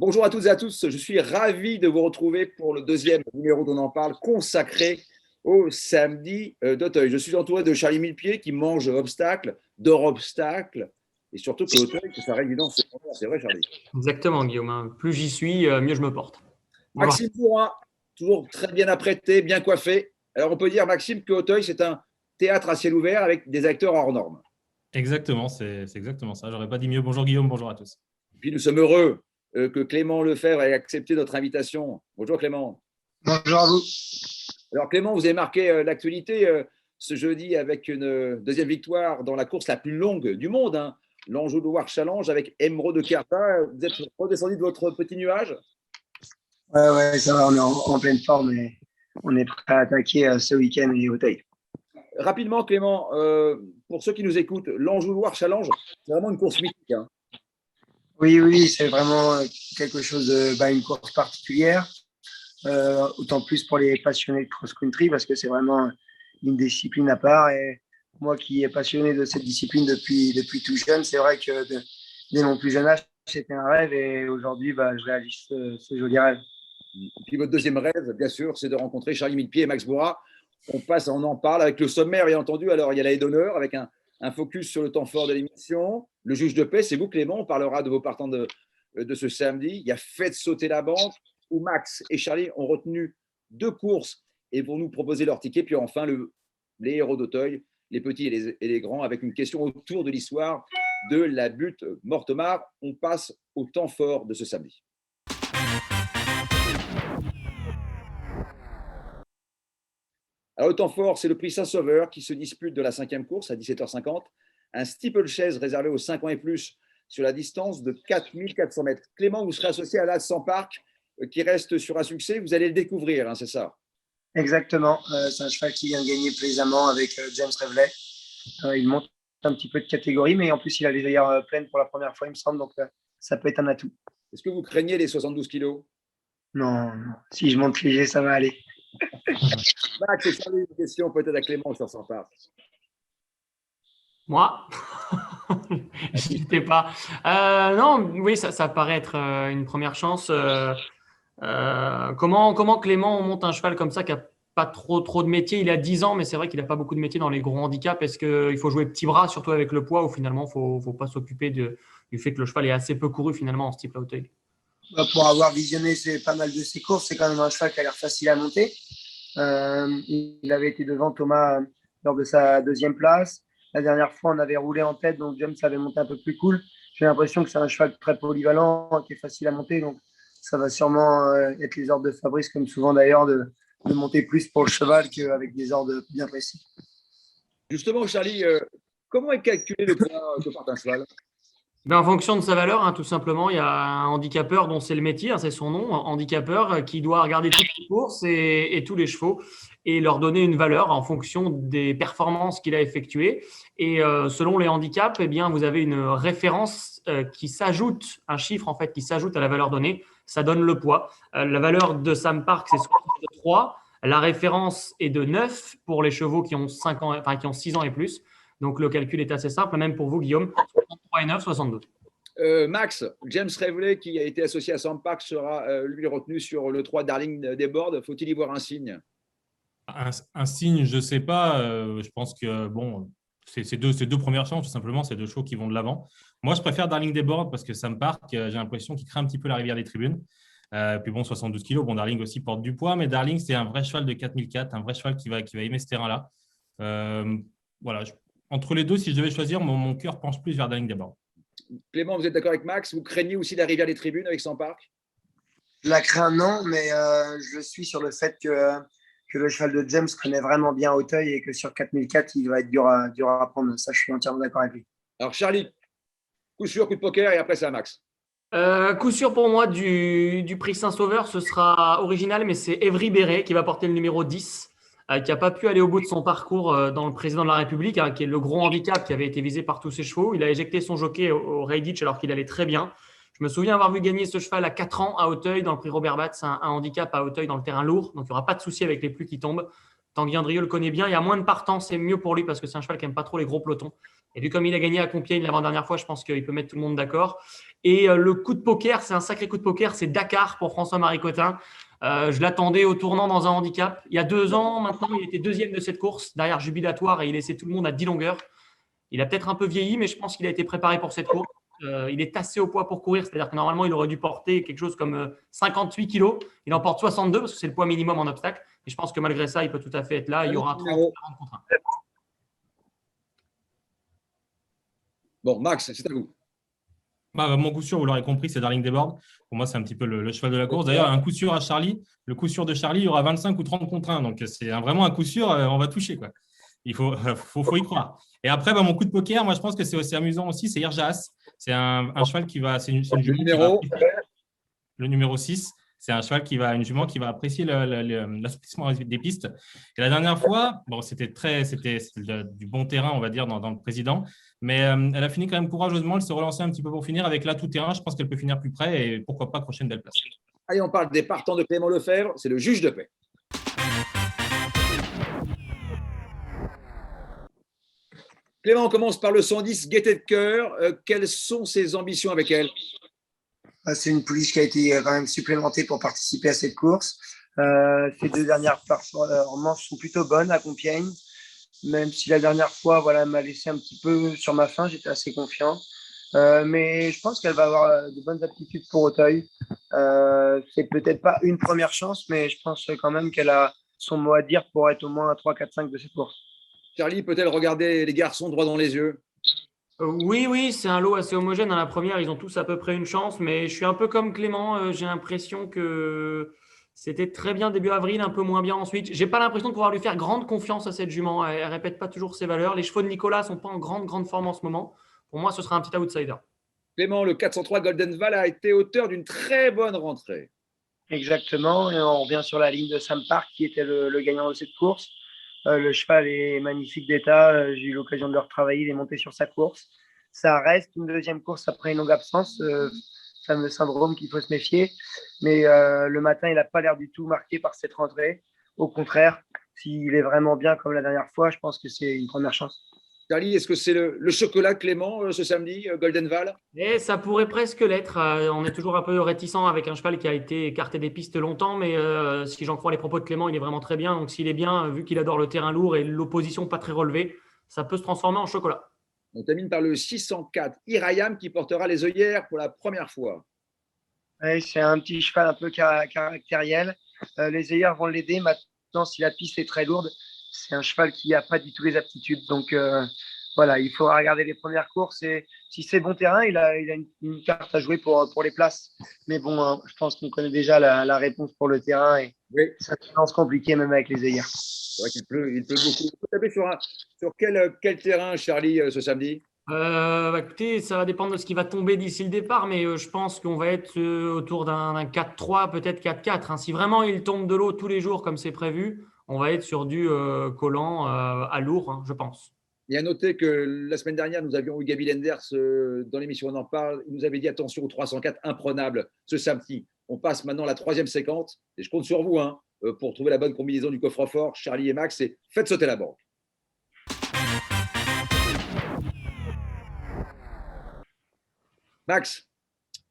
Bonjour à toutes et à tous, je suis ravi de vous retrouver pour le deuxième numéro d'On en parle consacré au samedi d'Auteuil. Je suis entouré de Charlie Millepied qui mange obstacle, dort obstacle et surtout que Auteuil, c'est sa résidence secondaire. C'est vrai, Charlie. Exactement, Guillaume, hein. Plus j'y suis, mieux je me porte. Bonjour. Maxime Bourrin, toujours très bien apprêté, bien coiffé. Alors on peut dire, Maxime, que Auteuil, c'est un théâtre à ciel ouvert avec des acteurs hors normes. Exactement, c'est exactement ça. J'aurais pas dit mieux. Bonjour Guillaume, bonjour à tous. Puis nous sommes heureux que Clément Lefebvre ait accepté notre invitation. Bonjour Clément. Bonjour à vous. Alors Clément, vous avez marqué l'actualité ce jeudi avec une deuxième victoire dans la course la plus longue du monde, hein, l'Anjou Loire Challenge avec Emeraude de Carta. Vous êtes redescendu de votre petit nuage? Ouais, ça va, on est en pleine forme et on est prêt à attaquer ce week-end et Auteuil. Rapidement Clément, pour ceux qui nous écoutent, l'Anjou Loire Challenge, c'est vraiment une course mythique, hein. Oui, c'est vraiment quelque chose une course particulière, autant plus pour les passionnés de cross-country parce que c'est vraiment une discipline à part. Et moi qui est passionné de cette discipline depuis tout jeune, c'est vrai que dès mon plus jeune âge, c'était un rêve et aujourd'hui, je réalise ce joli rêve. Et puis votre deuxième rêve, bien sûr, c'est de rencontrer Charlie Millepied et Max Bourrin. On en parle avec le sommaire, bien entendu. Alors, il y a la haie d'honneur avec un focus sur le temps fort de l'émission. Le juge de paix, c'est vous, Clément. On parlera de vos partants de ce samedi. Il y a Faites sauter la banque, où Max et Charlie ont retenu 2 courses et vont nous proposer leur ticket. Puis enfin, les héros d'Auteuil, les petits et les grands, avec une question autour de l'histoire de la butte Mortemart. On passe au temps fort de ce samedi. Alors, le temps fort, c'est le prix Saint-Sauveur qui se dispute de la 5e course à 17h50. Un steeplechase réservé aux 5 ans et plus sur la distance de 4400 mètres. Clément, vous serez associé à l'As Park qui reste sur un succès. Vous allez le découvrir, hein, c'est ça? Exactement. C'est un cheval qui vient de gagner plaisamment avec James Reveley. Il monte un petit peu de catégorie, mais en plus, il a les œillères pleines pour la première fois, il me semble. Donc, ça peut être un atout. Est-ce que vous craignez les 72 kilos? Non. Si je monte léger, ça va aller. Max et Charlie, une question peut-être à Clément sur son parc. Moi, j'étais pas. Non, oui, ça paraît être une première chance. Comment Clément monte un cheval comme ça qui a pas trop de métier? Il a 10 ans, mais c'est vrai qu'il n'a pas beaucoup de métier dans les gros handicaps. Est-ce qu'il faut jouer petit bras, surtout avec le poids, ou finalement, il ne faut pas s'occuper du fait que le cheval est assez peu couru finalement en steeple à Auteuil? Pour avoir visionné pas mal de ses courses, c'est quand même un cheval qui a l'air facile à monter. Il avait été devant Thomas lors de sa 2e place. La dernière fois, on avait roulé en tête, donc James avait monté un peu plus cool. J'ai l'impression que c'est un cheval très polyvalent, qui est facile à monter. Donc, ça va sûrement être les ordres de Fabrice, comme souvent d'ailleurs, de monter plus pour le cheval qu'avec des ordres bien précis. Justement, Charlie, comment est calculé le poids que porte un cheval? En fonction de sa valeur, hein, tout simplement, il y a un handicapeur dont c'est le métier, hein, c'est son nom, handicapeur, qui doit regarder toutes les courses et tous les chevaux et leur donner une valeur en fonction des performances qu'il a effectuées. Et selon les handicaps, eh bien, vous avez une référence qui s'ajoute, un chiffre en fait qui s'ajoute à la valeur donnée. Ça donne le poids. La valeur de Sam Park, c'est 63. La référence est de 9 pour les chevaux qui ont 5 ans, enfin, qui ont 6 ans et plus. Donc, le calcul est assez simple, même pour vous, Guillaume. 63 et 9, 62. Max, James Reveley, qui a été associé à Sam Park, sera lui retenu sur le 3 Darling des Bordes. Faut-il y voir un signe? Un signe, je ne sais pas. Je pense que c'est deux premières chances, tout simplement. C'est 2 chevaux qui vont de l'avant. Moi, je préfère Darling des Bordes parce que Sam Park, j'ai l'impression qu'il craint un petit peu la rivière des tribunes. Puis 72 kilos. Darling aussi porte du poids, mais Darling, c'est un vrai cheval de 4004, un vrai cheval qui va aimer ce terrain-là. Voilà. Entre les deux, si je devais choisir, mon cœur penche plus vers Darling des Bordes. Clément, vous êtes d'accord avec Max? Vous craignez aussi la rivière des tribunes avec Sam Park? Je la crains, non, mais je suis sur le fait que le cheval de James connaît vraiment bien Auteuil et que sur 4004, il va être dur à prendre. Ça, je suis entièrement d'accord avec lui. Alors, Charlie, coup sûr, coup de poker, et après, c'est à Max. Coup sûr pour moi du prix Saint-Sauveur, ce sera original, mais c'est Evry Béret qui va porter le numéro 10, qui n'a pas pu aller au bout de son parcours dans le président de la République, hein, qui est le gros handicap qui avait été visé par tous ses chevaux. Il a éjecté son jockey au Redditch alors qu'il allait très bien. Je me souviens avoir vu gagner ce cheval à 4 ans à Auteuil dans le prix Robert Batz, un handicap à Auteuil dans le terrain lourd. Donc, il n'y aura pas de souci avec les pluies qui tombent. Tanguy Andrieux le connaît bien. Il y a moins de partants, c'est mieux pour lui parce que c'est un cheval qui n'aime pas trop les gros pelotons. Et vu comme il a gagné à Compiègne l'avant-dernière fois, je pense qu'il peut mettre tout le monde d'accord. Et le coup de poker, c'est un sacré coup de poker, c'est Dakar pour François-Marie Cotin. Je l'attendais au tournant dans un handicap. Il y a 2 ans, maintenant, il était deuxième de cette course, derrière Jubilatoire, et il laissait tout le monde à 10 longueurs. Il a peut-être un peu vieilli, mais je pense qu'il a été préparé pour cette course. Il est assez au poids pour courir, c'est-à-dire que normalement, il aurait dû porter quelque chose comme 58 kilos. Il en porte 62 parce que c'est le poids minimum en obstacle. Et je pense que malgré ça, il peut tout à fait être là. Il y aura 30, 40 contre 1. Bon, Max, c'est à vous. Mon coup sûr, vous l'aurez compris, c'est Darling Deboard. Pour moi, c'est un petit peu le cheval de la course. D'ailleurs, un coup sûr à Charlie. Le coup sûr de Charlie, il y aura 25 ou 30 contre 1. Donc, c'est vraiment un coup sûr, on va toucher, quoi. Il faut y croire. Et après, mon coup de poker, moi, je pense que c'est aussi amusant aussi, c'est Irjas. C'est un cheval qui va… C'est une jument qui va apprécier le numéro 6. C'est un cheval une jument qui va apprécier l'assouplissement des pistes. Et la dernière fois, c'était du bon terrain, on va dire, dans le président. Mais elle a fini quand même courageusement. Elle s'est relancée un petit peu pour finir avec là tout terrain. Je pense qu'elle peut finir plus près et pourquoi pas prochaine belle place. Allez, on parle des partants de Clément Lefebvre. C'est le juge de paix. Clément, on commence par le 110, Gaieté de cœur. Quelles sont ses ambitions avec elle? C'est une pouliche qui a été quand même supplémentée pour participer à cette course. Ses 2 dernières performances sont plutôt bonnes à Compiègne, même si la dernière fois, voilà, elle m'a laissé un petit peu sur ma faim, j'étais assez confiant. Mais je pense qu'elle va avoir de bonnes aptitudes pour Auteuil. C'est peut-être pas une première chance, mais je pense quand même qu'elle a son mot à dire pour être au moins à 3, 4, 5 de cette course. Charlie, peut-elle regarder les garçons droit dans les yeux? Oui, c'est un lot assez homogène. Dans la première, ils ont tous à peu près une chance, mais je suis un peu comme Clément. J'ai l'impression que c'était très bien début avril, un peu moins bien ensuite. J'ai pas l'impression de pouvoir lui faire grande confiance à cette jument. Elle répète pas toujours ses valeurs. Les chevaux de Nicolas sont pas en grande forme en ce moment. Pour moi, ce sera un petit outsider. Clément, le 403 Golden Val a été auteur d'une très bonne rentrée. Exactement, et on revient sur la ligne de Sam Park qui était le gagnant de cette course. Le cheval est magnifique d'état, j'ai eu l'occasion de le retravailler, il est monté sur sa course. Ça reste une deuxième course après une longue absence, fameux syndrome qu'il faut se méfier. Mais le matin, il n'a pas l'air du tout marqué par cette rentrée. Au contraire, s'il est vraiment bien comme la dernière fois, je pense que c'est une première chance. Charlie, est-ce que c'est le chocolat Clément ce samedi, Golden Val? Et ça pourrait presque l'être. On est toujours un peu réticent avec un cheval qui a été écarté des pistes longtemps, mais si j'en crois les propos de Clément, il est vraiment très bien. Donc s'il est bien, vu qu'il adore le terrain lourd et l'opposition pas très relevée, ça peut se transformer en chocolat. On termine par le 604 Irayam qui portera les œillères pour la première fois. Ouais, c'est un petit cheval un peu caractériel. Les œillères vont l'aider. Maintenant, si la piste est très lourde, c'est un cheval qui n'a pas du tout les aptitudes. Donc voilà, il faudra regarder les premières courses. Et si c'est bon terrain, il a une carte à jouer pour les places. Mais bon, je pense qu'on connaît déjà la réponse pour le terrain. Et oui, ça se lance compliqué même avec les œillères. C'est vrai qu'il pleut beaucoup. On peut taper sur quel terrain, Charlie, ce samedi? Écoutez, ça va dépendre de ce qui va tomber d'ici le départ, mais je pense qu'on va être autour d'un 4-3, peut-être 4-4. Hein. Si vraiment il tombe de l'eau tous les jours comme c'est prévu, on va être sur du collant à lourd, hein, je pense. Et à noter que la semaine dernière, nous avions eu Gaby Lenders dans l'émission On en parle. Il nous avait dit attention au 304 imprenable ce samedi. On passe maintenant à la 3e séquence et je compte sur vous pour trouver la bonne combinaison du coffre-fort, Charlie et Max, et faites sauter la banque. Max,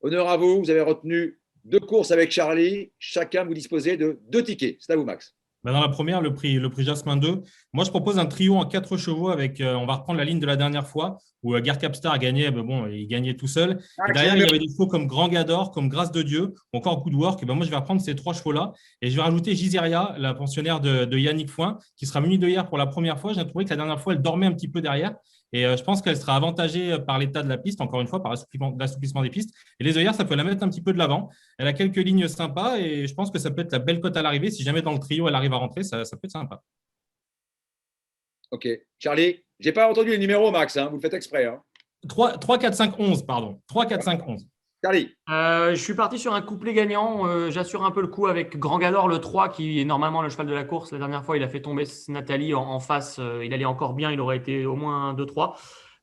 honneur à vous. Vous avez retenu 2 courses avec Charlie. Chacun, vous disposez de 2 tickets. C'est à vous, Max. Dans la première, le prix Jasmin 2. Moi, je propose un trio en 4 chevaux avec, on va reprendre la ligne de la dernière fois où Gare Capstar gagnait, il gagnait tout seul. Et derrière, il y avait des chevaux comme Grand Gador, comme Grâce de Dieu, ou encore Good Work. Et moi, je vais reprendre ces 3 chevaux-là et je vais rajouter Giseria, la pensionnaire de Yannick Foin, qui sera munie d'œillères pour la première fois. J'ai trouvé que la dernière fois, elle dormait un petit peu derrière. Et je pense qu'elle sera avantagée par l'état de la piste, encore une fois, par l'assouplissement des pistes. Et les œillères, ça peut la mettre un petit peu de l'avant. Elle a quelques lignes sympas et je pense que ça peut être la belle cote à l'arrivée. Si jamais dans le trio, elle arrive à rentrer, ça peut être sympa. Ok. Charlie, je n'ai pas entendu les numéros, Max. Vous le faites exprès. 3, 4, 5, 11, pardon. 3, 4, 5, 11. Charlie. Je suis parti sur un couplet gagnant. J'assure un peu le coup avec Grand Gador, le 3, qui est normalement le cheval de la course. La dernière fois, il a fait tomber Nathalie en face. Il allait encore bien. Il aurait été au moins 2-3.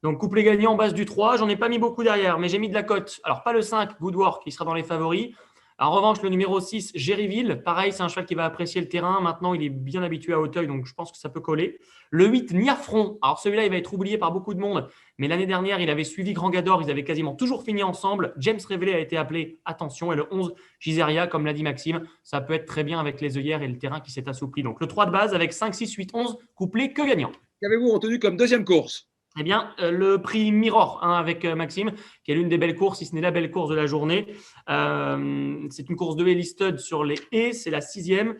Donc, couplet gagnant en base du 3. J'en ai pas mis beaucoup derrière, mais j'ai mis de la cote. Alors, pas le 5, Good Work, qui sera dans les favoris. En revanche, le numéro 6, Géryville, pareil, c'est un cheval qui va apprécier le terrain. Maintenant, il est bien habitué à Auteuil, donc je pense que ça peut coller. Le 8, Niafron. Alors celui-là, il va être oublié par beaucoup de monde, mais l'année dernière, il avait suivi Grand Gador. Ils avaient quasiment toujours fini ensemble. James Révélé a été appelé. Attention. Et le 11, Giseria, comme l'a dit Maxime, ça peut être très bien avec les œillères et le terrain qui s'est assoupli. Donc le 3 de base avec 5, 6, 8, 11, couplé que gagnant. Qu'avez-vous retenu comme deuxième course? Eh bien, le prix Mirror avec Maxime, qui est l'une des belles courses, si ce n'est la belle course de la journée. C'est une course de listed sur les haies, c'est la 6e.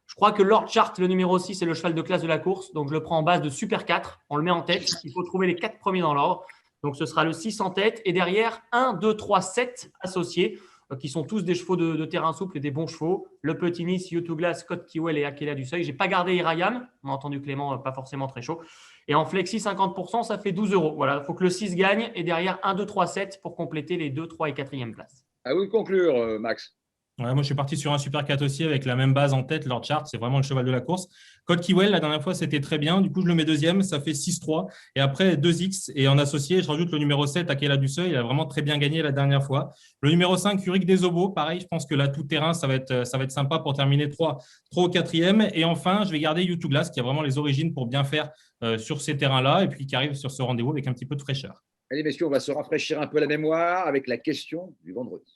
Je crois que Lord Chart, le numéro 6, c'est le cheval de classe de la course. Donc, je le prends en base de Super 4. On le met en tête. Il faut trouver les 4 premiers dans l'ordre. Donc, ce sera le 6 en tête. Et derrière, 1, 2, 3, 7 associés, qui sont tous des chevaux de terrain souple et des bons chevaux. Le Petit Nice, U2Glass, Scott Kewell et Akela du Seuil. Je n'ai pas gardé Irayam. On a entendu Clément, pas forcément très chaud. Et en flexi 50%, ça fait 12 €. Voilà, il faut que le 6 gagne. Et derrière, 1, 2, 3, 7 pour compléter les 2, 3 et 4e places. À vous de conclure, Max. Ouais, moi, je suis parti sur un Super 4 aussi avec la même base en tête, Lord Chart. C'est vraiment le cheval de la course. Code Kewell, la dernière fois, c'était très bien. Du coup, je le mets deuxième. Ça fait 6-3. Et après, 2X. Et en associé, je rajoute le numéro 7, Akela du Seuil. Il a vraiment très bien gagné la dernière fois. Le numéro 5, Uric des Obos. Pareil, je pense que là, tout terrain, ça va être sympa pour terminer 3 au 4e. Et enfin, je vais garder U2Glass, qui a vraiment les origines pour bien faire sur ces terrains-là. Et puis, qui arrive sur ce rendez-vous avec un petit peu de fraîcheur. Allez, messieurs, on va se rafraîchir un peu la mémoire avec la question du vendredi.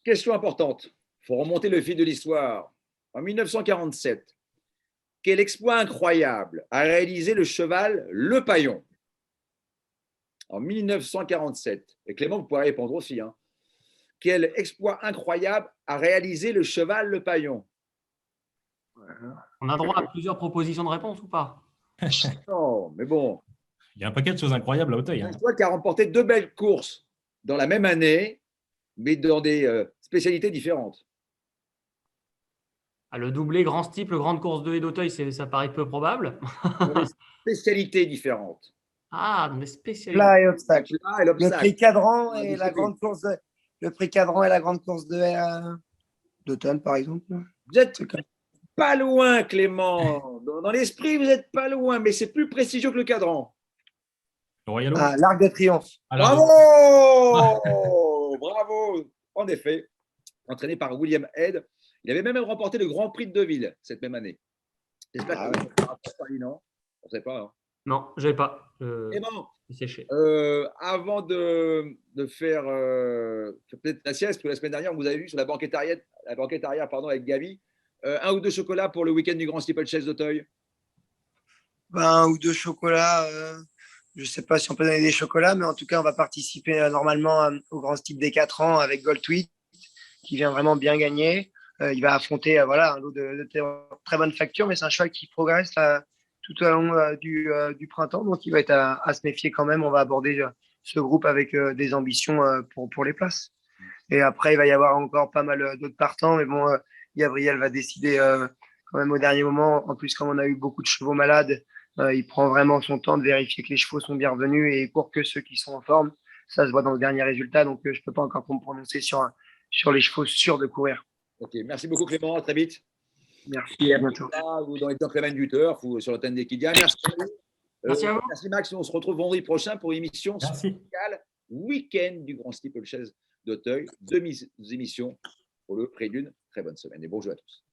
Question importante. Il faut remonter le fil de l'histoire. En 1947, quel exploit incroyable a réalisé le cheval Le Paillon? En 1947. Et Clément, vous pourrez répondre aussi. Quel exploit incroyable a réalisé le cheval Le Paillon? On a droit à plusieurs propositions de réponse ou pas? Non, mais bon. Il y a un paquet de choses incroyables à Auteuil. Un cheval qui a remporté 2 belles courses dans la même année, mais dans des spécialités différentes. Le doublé grand steeple, grande course de haie d'Auteuil, ça paraît peu probable. Dans des spécialités différentes. Ah, dans des spécialités. Plat et obstacle. Là, et Le l'obstacle. prix cadran Ah, et la grande course de, le prix cadran et la grande course de d'automne, par exemple. Vous êtes pas loin, Clément. Dans l'esprit, vous n'êtes pas loin, mais c'est plus prestigieux que le cadran. Le Royal Oak. Ah, l'Arc de Triomphe. Alors, Bravo! Bravo! En effet, entraîné par William Head, il avait même remporté le Grand Prix de Deauville cette même année. J'espère que vous ne non? On ne sait pas. Non, je n'avais pas. Et bon, Séché. avant de faire peut-être la sieste, parce que la semaine dernière, vous avez vu sur la banquette arrière avec Gavi, 1 ou 2 chocolats pour le week-end du Grand Steeplechase d'Auteuil. Ben, 1 ou 2 chocolats. Je ne sais pas si on peut donner des chocolats, mais en tout cas, on va participer normalement au Grand Steep des 4 ans avec Goldtweet, qui vient vraiment bien gagner. Il va affronter un lot de très bonne facture, mais c'est un cheval qui progresse tout au long du printemps. Donc, il va être à se méfier quand même. On va aborder ce groupe avec des ambitions pour les places. Et après, il va y avoir encore pas mal d'autres partants. Mais bon, Gabriel va décider quand même au dernier moment. En plus, comme on a eu beaucoup de chevaux malades, il prend vraiment son temps de vérifier que les chevaux sont bien revenus et court que ceux qui sont en forme. Ça se voit dans le dernier résultat. Donc, je ne peux pas encore me prononcer sur les chevaux sûrs de courir. Ok, merci beaucoup Clément, à très vite. Merci, à bientôt. Ou dans les temps Clément Buteur ou sur l'antenne d'Equidia. Merci. Merci à vous. Merci Max, on se retrouve vendredi prochain pour une émission Merci. spéciale week-end du Grand Steeplechase d'Auteuil. 2 émissions pour le prix d'une très bonne semaine et bonjour à tous.